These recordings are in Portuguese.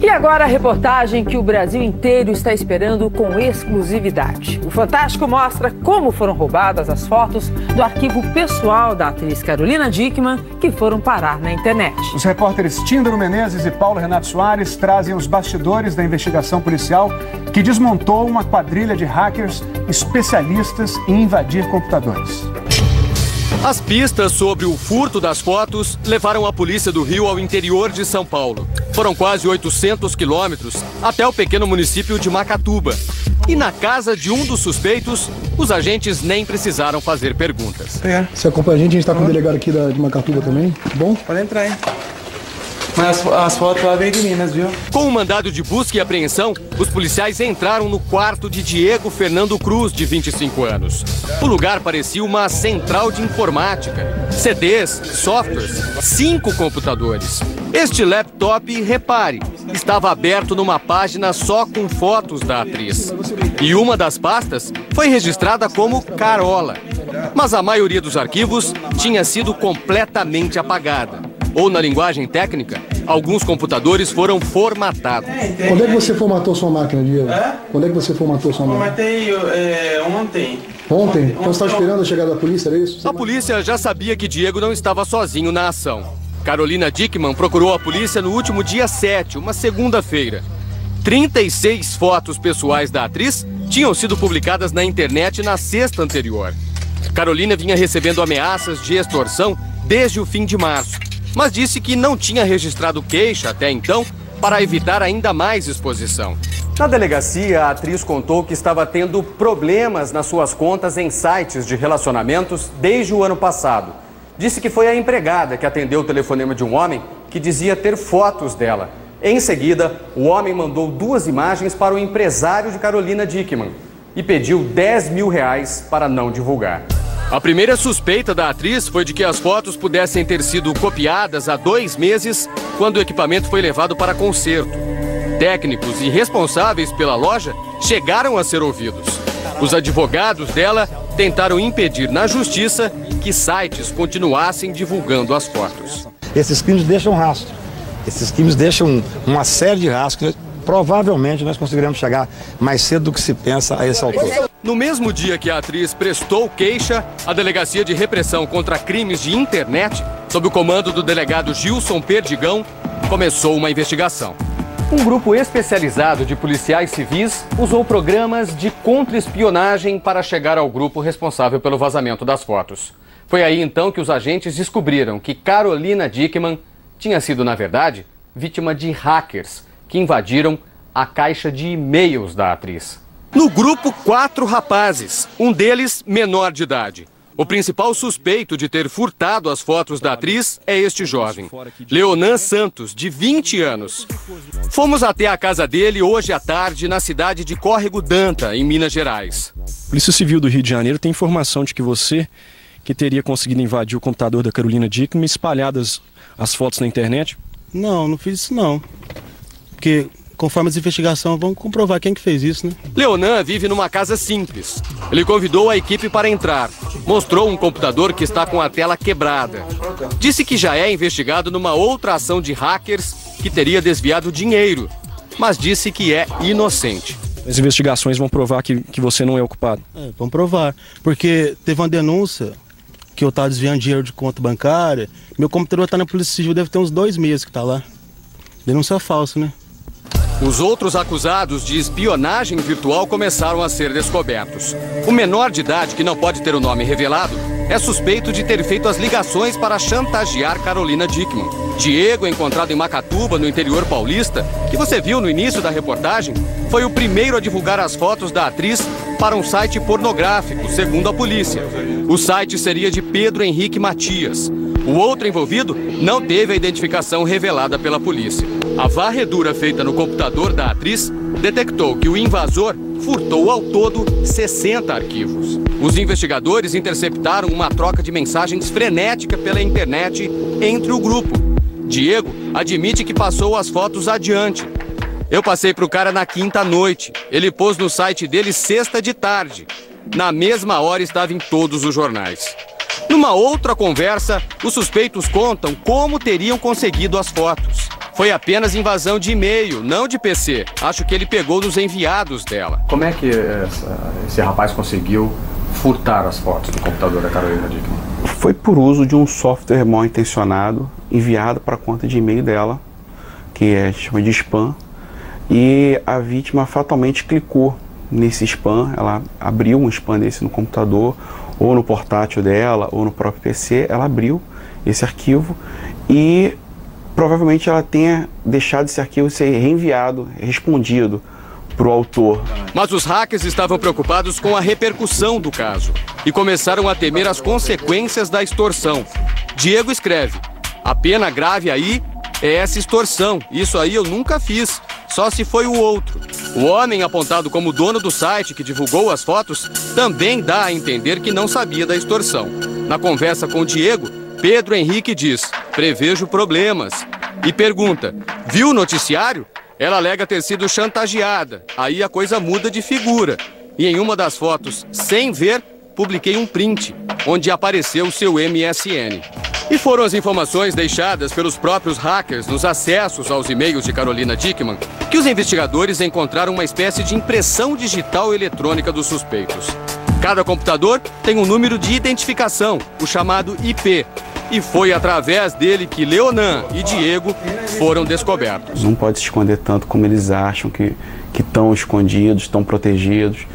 E agora a reportagem que o Brasil inteiro está esperando com exclusividade. O Fantástico mostra como foram roubadas as fotos do arquivo pessoal da atriz Carolina Dickmann, que foram parar na internet. Os repórteres Tíndaro Menezes e Paulo Renato Soares trazem os bastidores da investigação policial que desmontou uma quadrilha de hackers especialistas em invadir computadores. As pistas sobre o furto das fotos levaram a polícia do Rio ao interior de São Paulo. Foram quase 800 quilômetros até o pequeno município de Macatuba. E na casa de um dos suspeitos, os agentes nem precisaram fazer perguntas. Você acompanha a gente está com o delegado aqui de Macatuba também. Bom? Pode entrar, hein? Mas as fotos lá vêm de Minas, viu? Com o mandado de busca e apreensão, os policiais entraram no quarto de Diego Fernando Cruz, de 25 anos. O lugar parecia uma central de informática. CDs, softwares, 5 computadores. Este laptop, repare, estava aberto numa página só com fotos da atriz. E uma das pastas foi registrada como Carola. Mas a maioria dos arquivos tinha sido completamente apagada. Ou, na linguagem técnica, alguns computadores foram formatados. Quando é que você formatou sua máquina, Diego? Quando é que você formatou sua máquina? Formatei ontem. Ontem? Então você estava esperando a chegada da polícia, era isso? A polícia já sabia que Diego não estava sozinho na ação. Carolina Dickmann procurou a polícia no último dia 7, uma segunda-feira. 36 fotos pessoais da atriz tinham sido publicadas na internet na sexta anterior. Carolina vinha recebendo ameaças de extorsão desde o fim de março, mas disse que não tinha registrado queixa até então para evitar ainda mais exposição. Na delegacia, a atriz contou que estava tendo problemas nas suas contas em sites de relacionamentos desde o ano passado. Disse que foi a empregada que atendeu o telefonema de um homem que dizia ter fotos dela. Em seguida, o homem mandou 2 imagens para o empresário de Carolina Dickmann e pediu R$10 mil para não divulgar. A primeira suspeita da atriz foi de que as fotos pudessem ter sido copiadas há 2 meses, quando o equipamento foi levado para conserto. Técnicos e responsáveis pela loja chegaram a ser ouvidos. Os advogados dela tentaram impedir na justiça que sites continuassem divulgando as fotos. Esses crimes deixam rastro. Esses crimes deixam uma série de rastros. Provavelmente nós conseguiremos chegar mais cedo do que se pensa a esse autor. No mesmo dia que a atriz prestou queixa, a Delegacia de Repressão contra Crimes de Internet, sob o comando do delegado Gilson Perdigão, começou uma investigação. Um grupo especializado de policiais civis usou programas de contra-espionagem para chegar ao grupo responsável pelo vazamento das fotos. Foi aí então que os agentes descobriram que Carolina Dickmann tinha sido, na verdade, vítima de hackers que invadiram a caixa de e-mails da atriz. No grupo, 4 rapazes, um deles menor de idade. O principal suspeito de ter furtado as fotos da atriz é este jovem, Leonan Santos, de 20 anos. Fomos até a casa dele hoje à tarde na cidade de Córrego d'Anta, em Minas Gerais. A Polícia Civil do Rio de Janeiro tem informação de que você, que teria conseguido invadir o computador da Carolina Dickmann, espalhadas as fotos na internet? Não fiz isso não. Porque, conforme as investigações, vão comprovar quem que fez isso, né? Leonan vive numa casa simples. Ele convidou a equipe para entrar. Mostrou um computador que está com a tela quebrada. Disse que já é investigado numa outra ação de hackers que teria desviado dinheiro. Mas disse que é inocente. As investigações vão provar que você não é o culpado? Vão provar. Porque teve uma denúncia que eu estava desviando dinheiro de conta bancária. Meu computador está na Polícia Civil, deve ter uns 2 meses que está lá. Denúncia falsa, né? Os outros acusados de espionagem virtual começaram a ser descobertos. O menor de idade, que não pode ter o nome revelado, é suspeito de ter feito as ligações para chantagear Carolina Dickmann. Diego, encontrado em Macatuba, no interior paulista, que você viu no início da reportagem, foi o primeiro a divulgar as fotos da atriz para um site pornográfico, segundo a polícia. O site seria de Pedro Henrique Matias. O outro envolvido não teve a identificação revelada pela polícia. A varredura feita no computador da atriz detectou que o invasor furtou ao todo 60 arquivos. Os investigadores interceptaram uma troca de mensagens frenética pela internet entre o grupo. Diego admite que passou as fotos adiante. Eu passei para o cara na quinta noite. Ele pôs no site dele sexta de tarde. Na mesma hora estava em todos os jornais. Numa outra conversa, os suspeitos contam como teriam conseguido as fotos. Foi apenas invasão de e-mail, não de PC. Acho que ele pegou nos enviados dela. Como é que esse rapaz conseguiu furtar as fotos do computador da Carolina Dickman? Foi por uso de um software mal intencionado enviado para a conta de e-mail dela, que chama de spam, e a vítima fatalmente clicou nesse spam. Ela abriu um spam desse no computador, ou no portátil dela, ou no próprio PC. Ela abriu esse arquivo e provavelmente ela tenha deixado esse arquivo ser reenviado, respondido para o autor. Mas os hackers estavam preocupados com a repercussão do caso e começaram a temer as consequências da extorsão. Diego escreve: a pena grave aí é essa extorsão. Isso aí eu nunca fiz, só se foi o outro. O homem apontado como dono do site que divulgou as fotos também dá a entender que não sabia da extorsão. Na conversa com o Diego, Pedro Henrique diz: prevejo problemas. E pergunta: viu o noticiário? Ela alega ter sido chantageada. Aí a coisa muda de figura. E em uma das fotos, sem ver, publiquei um print, onde apareceu seu MSN. E foram as informações deixadas pelos próprios hackers nos acessos aos e-mails de Carolina Dickman que os investigadores encontraram uma espécie de impressão digital eletrônica dos suspeitos. Cada computador tem um número de identificação, o chamado IP. E foi através dele que Leonan e Diego foram descobertos. Não pode se esconder tanto como eles acham que estão escondidos, estão protegidos.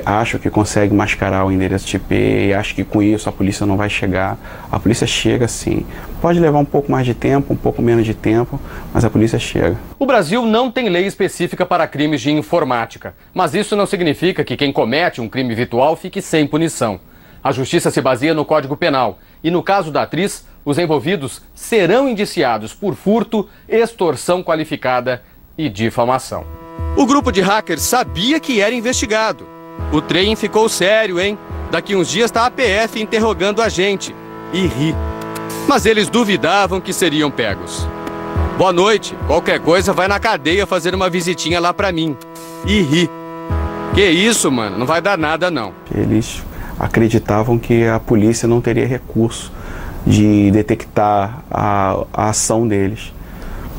Acham que consegue mascarar o endereço de IP e acham que com isso a polícia não vai chegar. A polícia chega sim. Pode levar um pouco mais de tempo, um pouco menos de tempo, mas a polícia chega. O Brasil não tem lei específica para crimes de informática, mas isso não significa que quem comete um crime virtual fique sem punição. A justiça se baseia no Código Penal e, no caso da atriz, os envolvidos serão indiciados por furto, extorsão qualificada e difamação. O grupo de hackers sabia que era investigado. O trem ficou sério, hein? Daqui uns dias está a PF interrogando a gente. E ri. Mas eles duvidavam que seriam pegos. Boa noite. Qualquer coisa vai na cadeia fazer uma visitinha lá pra mim. E ri. Que isso, mano? Não vai dar nada, não. Eles acreditavam que a polícia não teria recurso de detectar a ação deles.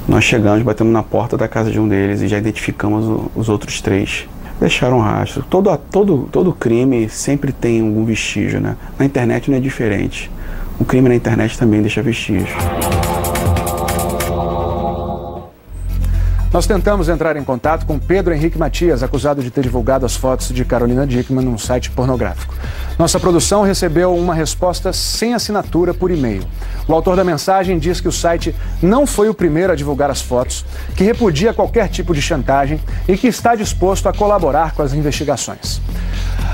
Nós chegamos, batemos na porta da casa de um deles e já identificamos os outros 3. Deixaram rastro. Todo crime sempre tem algum vestígio, né? Na internet não é diferente. O crime na internet também deixa vestígio. Nós tentamos entrar em contato com Pedro Henrique Matias, acusado de ter divulgado as fotos de Carolina Dickman num site pornográfico. Nossa produção recebeu uma resposta sem assinatura por e-mail. O autor da mensagem diz que o site não foi o primeiro a divulgar as fotos, que repudia qualquer tipo de chantagem e que está disposto a colaborar com as investigações.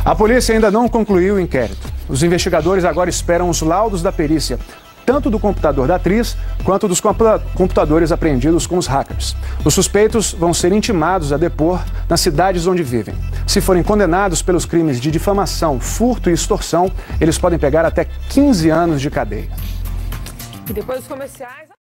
A polícia ainda não concluiu o inquérito. Os investigadores agora esperam os laudos da perícia, tanto do computador da atriz, quanto dos computadores apreendidos com os hackers. Os suspeitos vão ser intimados a depor nas cidades onde vivem. Se forem condenados pelos crimes de difamação, furto e extorsão, eles podem pegar até 15 anos de cadeia. E depois dos comerciais...